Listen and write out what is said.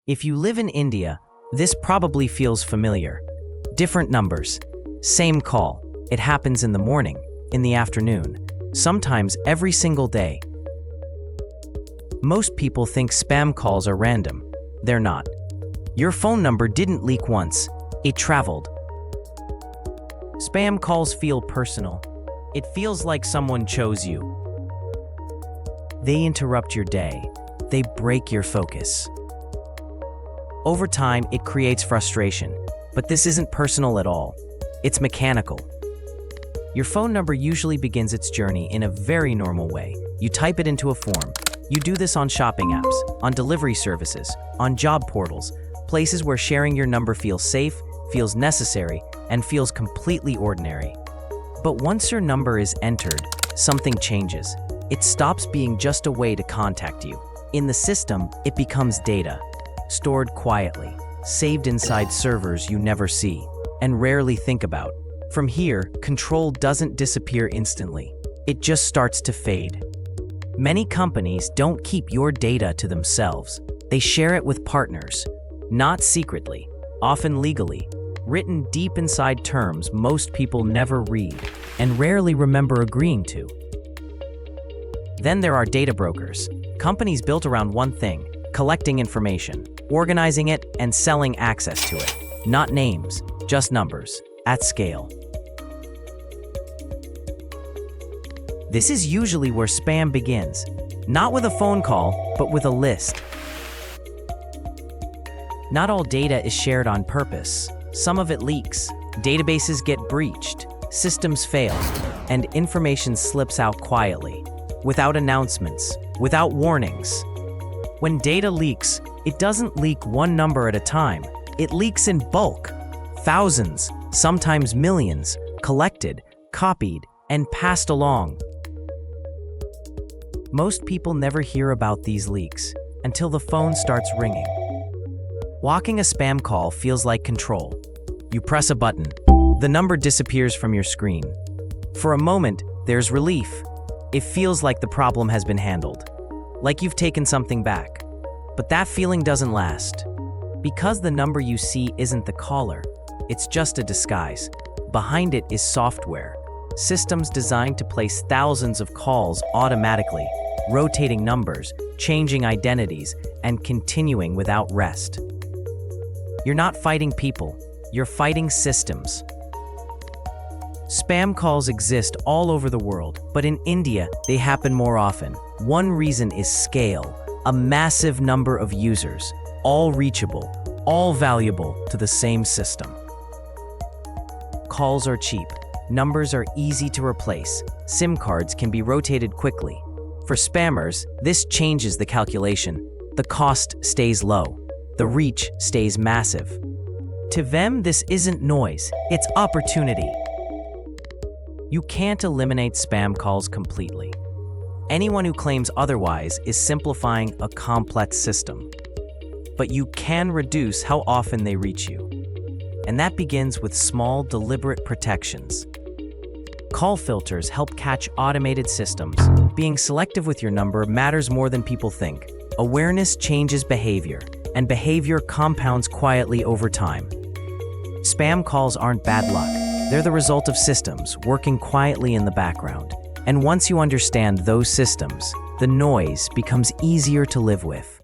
If you live in India, this probably feels familiar. Different numbers, same call. It happens in the morning, in the afternoon, sometimes every single day. Most people think spam calls are random. They're not. Your phone number didn't leak once. It traveled. Spam calls feel personal. It feels like someone chose you. They interrupt your day. They break your focus. Over time, it creates frustration, but this isn't personal at all. It's mechanical. Your phone number usually begins its journey in a very normal way. You type it into a form. You do this on shopping apps, on delivery services, on job portals, places where sharing your number feels safe, feels necessary, and feels completely ordinary. But once your number is entered, something changes. It stops being just a way to contact you. In the system, it becomes data, stored quietly, saved inside servers you never see, and rarely think about. From here, control doesn't disappear instantly. It just starts to fade. Many companies don't keep your data to themselves. They share it with partners, not secretly, often legally, written deep inside terms most people never read and rarely remember agreeing to. Then there are data brokers, companies built around one thing: collecting information, organizing it, and selling access to it. Not names, just numbers, at scale. This is usually where spam begins, not with a phone call, but with a list. Not all data is shared on purpose. Some of it leaks, databases get breached, systems fail, and information slips out quietly, without announcements, without warnings. When data leaks, it doesn't leak one number at a time. It leaks in bulk. Thousands, sometimes millions, collected, copied, and passed along. Most people never hear about these leaks until the phone starts ringing. Walking a spam call feels like control. You press a button. The number disappears from your screen. For a moment, there's relief. It feels like the problem has been handled, like you've taken something back. But that feeling doesn't last. Because the number you see isn't the caller, it's just a disguise. Behind it is software, systems designed to place thousands of calls automatically, rotating numbers, changing identities, and continuing without rest. You're not fighting people, you're fighting systems. Spam calls exist all over the world, but in India, they happen more often. One reason is scale. A massive number of users, all reachable, all valuable to the same system. Calls are cheap. Numbers are easy to replace. SIM cards can be rotated quickly. For spammers, this changes the calculation. The cost stays low. The reach stays massive. To them, this isn't noise, it's opportunity. You can't eliminate spam calls completely. Anyone who claims otherwise is simplifying a complex system. But you can reduce how often they reach you. And that begins with small, deliberate protections. Call filters help catch automated systems. Being selective with your number matters more than people think. Awareness changes behavior, and behavior compounds quietly over time. Spam calls aren't bad luck. They're the result of systems working quietly in the background. And once you understand those systems, the noise becomes easier to live with.